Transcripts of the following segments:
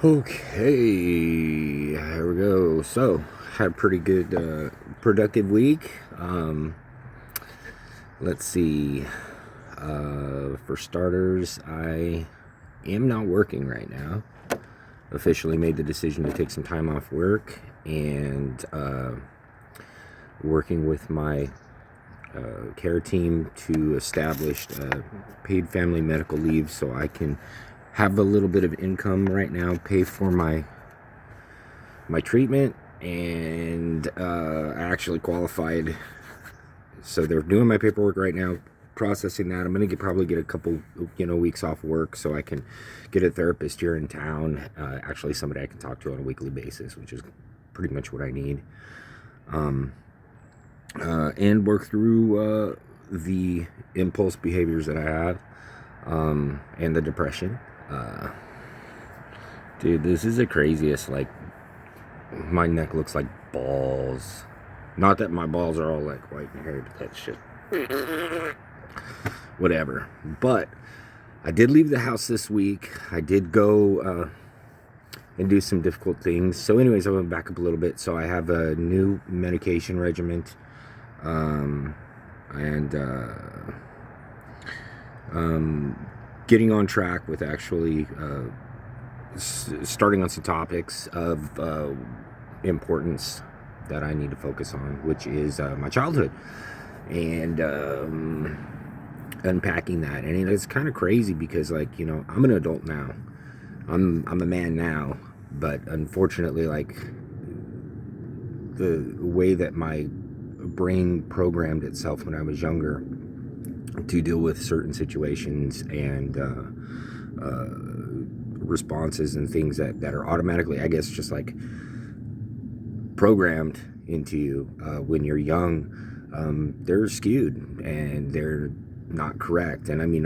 Okay, here we go. So, had a pretty good, productive week. Let's see. For starters, I am not working right now. Officially made the decision to take some time off work and working with my care team to establish paid family medical leave so I can have a little bit of income right now, pay for my treatment, and I actually qualified. So they're doing my paperwork right now, processing that. I'm gonna probably get a couple, weeks off work so I can get a therapist here in town. Actually, somebody I can talk to on a weekly basis, which is pretty much what I need. And work through the impulse behaviors that I have, and the depression. Dude, this is the craziest. Like, my neck looks like balls. Not that my balls are all like white and hairy, but that's shit. Whatever. But I did leave the house this week. I did go and do some difficult things. So anyways, I went back up a little bit. So I have a new medication regimen. And getting on track with actually starting on some topics of importance that I need to focus on, which is my childhood, and unpacking that. And it's kind of crazy because, like, I'm an adult now. I'm a man now, but unfortunately, like, the way that my brain programmed itself when I was younger to deal with certain situations and responses and things that are automatically, I guess, just like programmed into you when you're young, they're skewed and they're not correct. And I mean,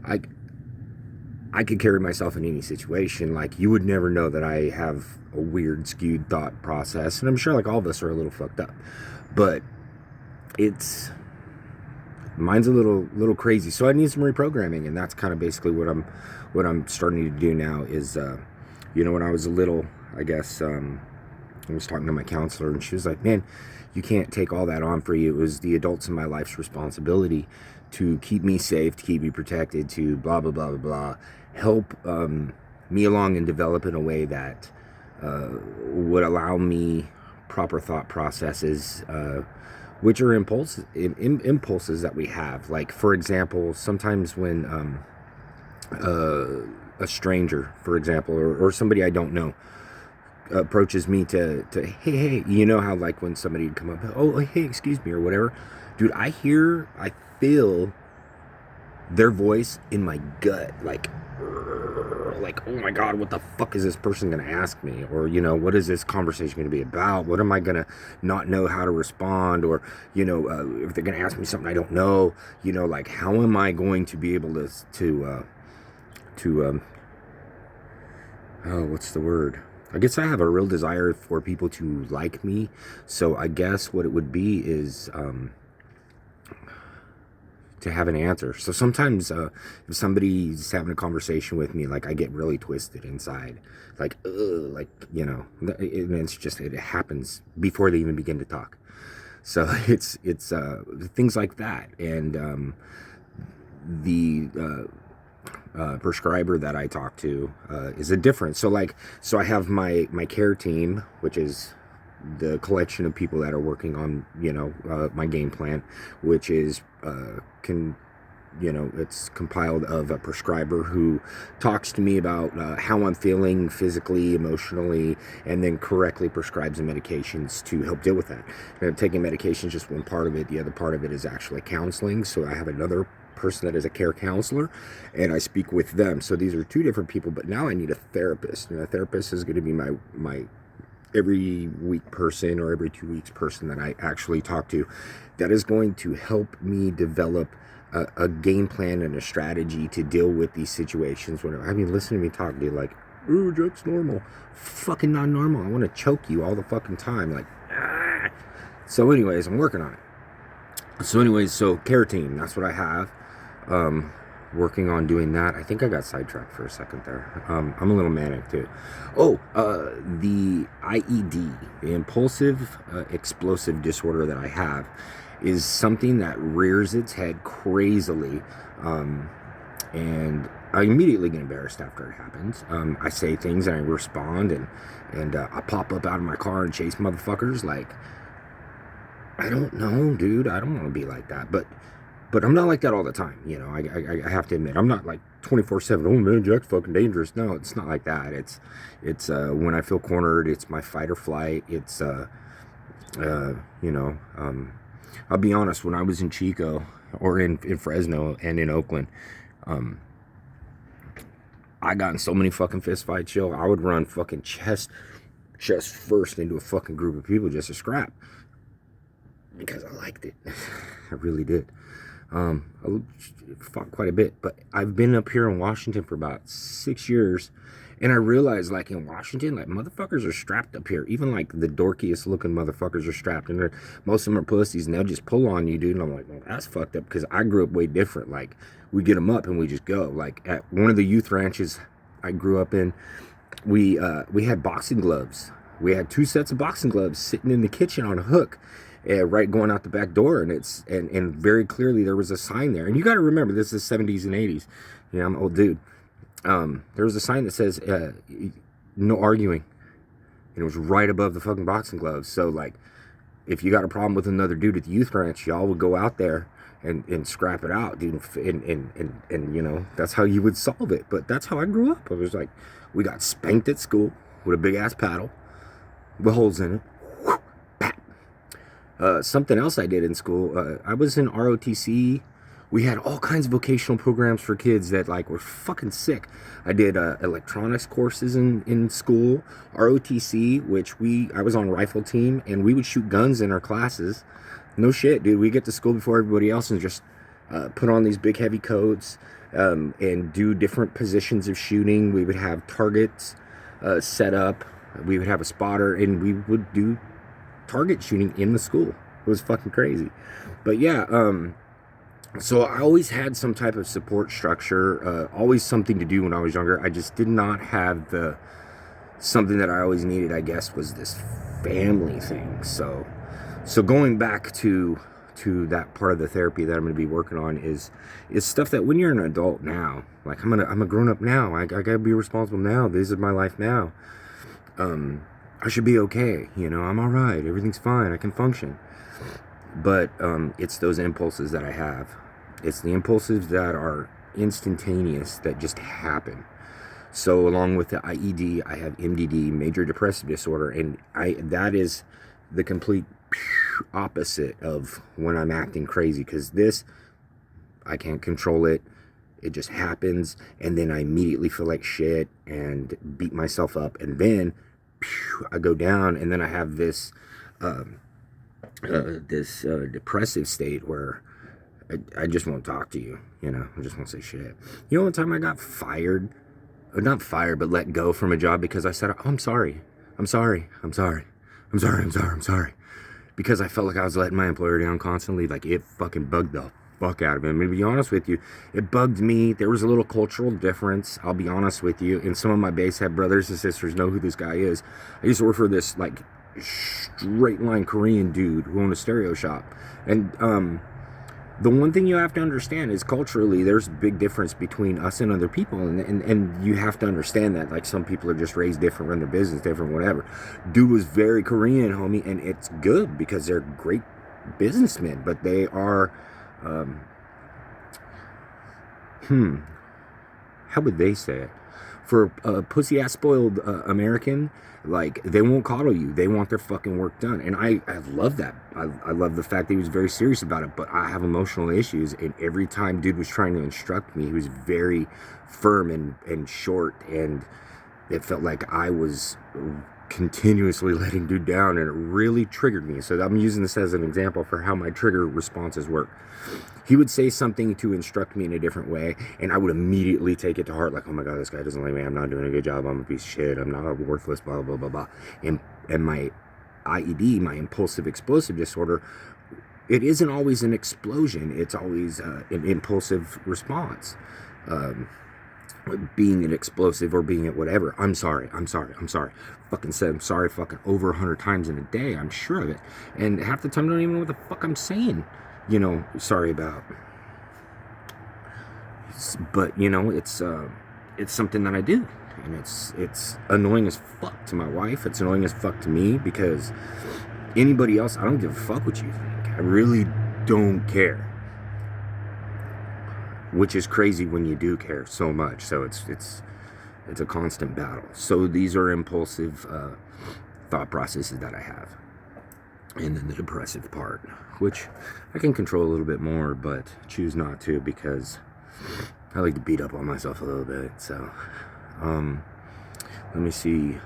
I could carry myself in any situation. Like, you would never know that I have a weird skewed thought process, and I'm sure like all of us are a little fucked up, but mine's a little crazy. So I need some reprogramming, and that's kind of basically what I'm starting to do now. Is when I was little, I guess, I was talking to my counselor, and she was like, man, you can't take all that on for you. It was the adults in my life's responsibility to keep me safe, to keep me protected, to blah blah blah blah blah, help me along and develop in a way that would allow me proper thought processes, which are impulses that we have. Like, for example, sometimes when a stranger, for example, or somebody I don't know approaches me to hey, you know how, like, when somebody would come up, oh hey, excuse me, or whatever, dude, I feel their voice in my gut, like, oh my god, what the fuck is this person gonna ask me? Or, what is this conversation gonna be about? What am I gonna not know how to respond? Or, if they're gonna ask me something I don't know, like, how am I going to be able to oh, what's the word? I guess I have a real desire for people to like me. So I guess what it would be is to have an answer. So sometimes if somebody's having a conversation with me, like, I get really twisted inside, like, like, it happens before they even begin to talk. So it's things like that. And the prescriber that I talk to is a different. So I have my care team, which is the collection of people that are working on my game plan, which is it's compiled of a prescriber who talks to me about how I'm feeling physically, emotionally, and then correctly prescribes the medications to help deal with that. Taking medications is just one part of it. The other part of it is actually counseling. So I have another person that is a care counselor, and I speak with them. So these are two different people, but now I need a therapist. A therapist is going to be my every week person, or every 2 weeks person that I actually talk to, that is going to help me develop a game plan and a strategy to deal with these situations. Listen to me talk, dude. Like, ooh, that's normal. Fucking not normal. I want to choke you all the fucking time. Like, ah. So anyways, I'm working on it. So care team, that's what I have. working on doing that. I think I got sidetracked for a second there. I'm a little manic too. Oh, the IED, the impulsive explosive disorder that I have, is something that rears its head crazily, and I immediately get embarrassed after it happens. I say things and I respond, and I pop up out of my car and chase motherfuckers. Like, I don't know, dude. I don't want to be like that, but I'm not like that all the time. You know, I have to admit, I'm not like 24/7. Oh man, Jack's fucking dangerous. No, it's not like that. It's when I feel cornered, it's my fight or flight. It's you know, I'll be honest. When I was in Chico or in Fresno and in Oakland, I got in so many fucking fist fights, yo. I would run fucking chest first into a fucking group of people just to scrap because I liked it. I really did. I fought quite a bit, but I've been up here in Washington for about 6 years, and I realized, like, in Washington, like, motherfuckers are strapped up here. Even, like, the dorkiest looking motherfuckers are strapped, and most of them are pussies, and they'll just pull on you, dude. And I'm like, well, that's fucked up, because I grew up way different. Like, we get them up and we just go. Like, at one of the youth ranches I grew up in, we had boxing gloves. We had 2 sets of boxing gloves sitting in the kitchen on a hook, right going out the back door, and very clearly there was a sign there. And you got to remember, this is the 70s and 80s. Yeah, I'm an old dude. There was a sign that says no arguing, and it was right above the fucking boxing gloves. So, like, if you got a problem with another dude at the youth ranch, y'all would go out there and scrap it out, dude. And you know, that's how you would solve it. But that's how I grew up. I was like, we got spanked at school with a big ass paddle with holes in it. Something else I did in school, I was in ROTC. We had all kinds of vocational programs for kids that, like, were fucking sick. I did electronics courses in school, ROTC, which I was on rifle team, and we would shoot guns in our classes. No shit, dude. We get to school before everybody else and just put on these big heavy coats, and do different positions of shooting. We would have targets set up. We would have a spotter, and we would do target shooting in the school. It was fucking crazy. But yeah, so I always had some type of support structure, always something to do when I was younger. I just did not have something that I always needed, I guess, was this family thing. So going back to that part of the therapy that I'm going to be working on is stuff that when you're an adult now, like, I'm a grown up now. I gotta be responsible now. This is my life now. I should be okay. You know, I'm all right. Everything's fine. I can function. But it's those impulses that I have. It's the impulses that are instantaneous, that just happen. So along with the IED, I have MDD, major depressive disorder, and that is the complete opposite of when I'm acting crazy, because this, I can't control it. It just happens, and then I immediately feel like shit and beat myself up, and then I go down, and then I have this depressive state where I just won't talk to you. You know, I just won't say shit. You know, one time I got fired, or not fired, but let go from a job because I said, oh, I'm sorry, because I felt like I was letting my employer down constantly. Like, it fucking bugged the fuck out of him. And to be honest with you, it bugged me. There was a little cultural difference, I'll be honest with you, and some of my base head brothers and sisters know who this guy is. I used to work for this, like, straight line Korean dude who owned a stereo shop, and the one thing you have to understand is, culturally, there's a big difference between us and other people, and you have to understand that. Like, some people are just raised different, run their business different, whatever. Dude was very Korean, homie, and it's good because they're great businessmen, but they are how would they say it? For a pussy-ass spoiled American, like, they won't coddle you. They want their fucking work done. And I love that. I love the fact that he was very serious about it, but I have emotional issues, and every time dude was trying to instruct me, he was very firm and short, and it felt like I was continuously letting dude down, and it really triggered me. So I'm using this as an example for how my trigger responses work. He would say something to instruct me in a different way, and I would immediately take it to heart, like, oh my god, this guy doesn't like me, I'm not doing a good job, I'm a piece of shit, I'm not worthless, blah blah blah blah. And my IED, my impulsive explosive disorder, it isn't always an explosion, it's always an impulsive response. being an explosive or being at whatever. I'm sorry. Fucking said I'm sorry fucking over 100 times in a day. I'm sure of it. And half the time I don't even know what the fuck I'm saying, sorry about. But, it's something that I do. And it's annoying as fuck to my wife. It's annoying as fuck to me, because anybody else, I don't give a fuck what you think. I really don't care. Which is crazy when you do care so much. So it's a constant battle. So these are impulsive thought processes that I have. And then the depressive part, which I can control a little bit more, but choose not to, because I like to beat up on myself a little bit. So let me see.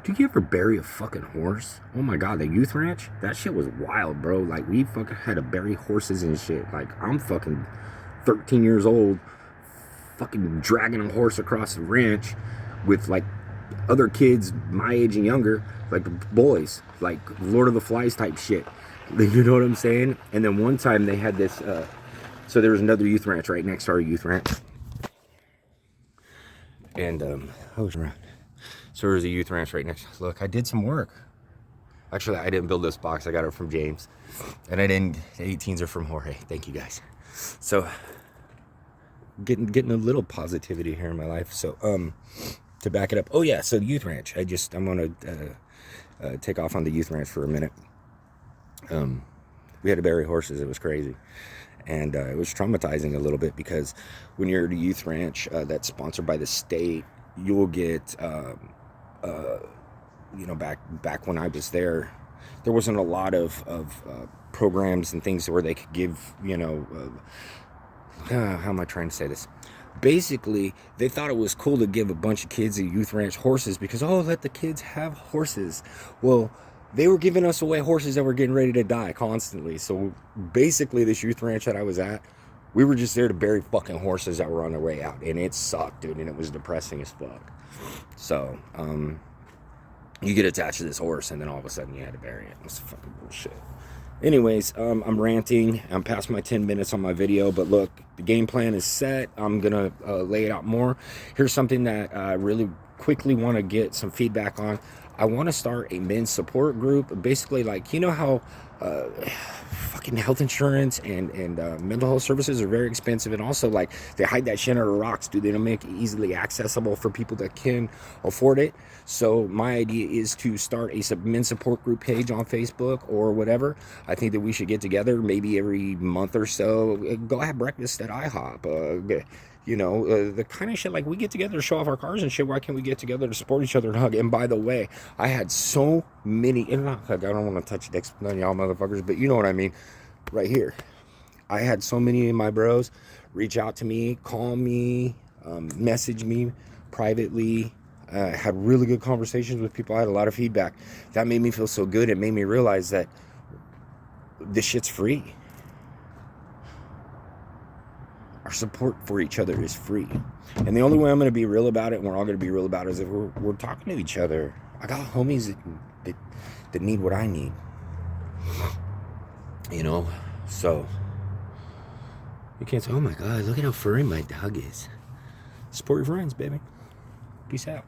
Did you ever bury a fucking horse? Oh my god, the youth ranch? That shit was wild, bro. Like, we fucking had to bury horses and shit. Like, I'm fucking 13 years old, fucking dragging a horse across the ranch with, like, other kids my age and younger, like boys, like Lord of the Flies type shit. You know what I'm saying? And then one time they had this, so there was another youth ranch right next to our youth ranch. And, so there's a youth ranch right next. Look, I did some work. Actually, I didn't build this box. I got it from James. And I didn't, the 18s are from Jorge. Thank you guys. So, getting a little positivity here in my life. So, to back it up. Oh yeah, so the youth ranch. I'm gonna take off on the youth ranch for a minute. We had to bury horses. It was crazy. And it was traumatizing a little bit, because when you're at a youth ranch that's sponsored by the state, you will get, back when I was there wasn't a lot of programs and things where they could give, how am I trying to say this? Basically, they thought it was cool to give a bunch of kids at youth ranch horses, because, let the kids have horses. Well, they were giving us away horses that were getting ready to die constantly. So basically, this youth ranch that I was at, we were just there to bury fucking horses that were on their way out. And it sucked, dude. And it was depressing as fuck. So, you get attached to this horse, and then all of a sudden you had to bury it. It's fucking bullshit. Anyways, I'm ranting. I'm past my 10 minutes on my video. But look, the game plan is set. I'm going to lay it out more. Here's something that I really quickly want to get some feedback on. I want to start a men's support group. Basically, like, how fucking health insurance and mental health services are very expensive, and also, like, they hide that shit under rocks, dude. They don't make it easily accessible for people that can afford it. So my idea is to start a men's support group page on Facebook or whatever. I think that we should get together maybe every month or so, go have breakfast at IHOP, the kind of shit, like, we get together to show off our cars and shit. Why can't we get together to support each other and hug? And by the way, I had so many, and I don't want to touch dicks on y'all motherfuckers, but you know what I mean, right here. I had so many of my bros reach out to me, call me, message me privately. Had really good conversations with people. I had a lot of feedback. That made me feel so good. It made me realize that this shit's free. Our support for each other is free. And the only way I'm going to be real about it, and we're all going to be real about it, is if we're talking to each other. I got homies that need what I need. So you can't say, oh my God, look at how furry my dog is. Support your friends, baby. Peace out.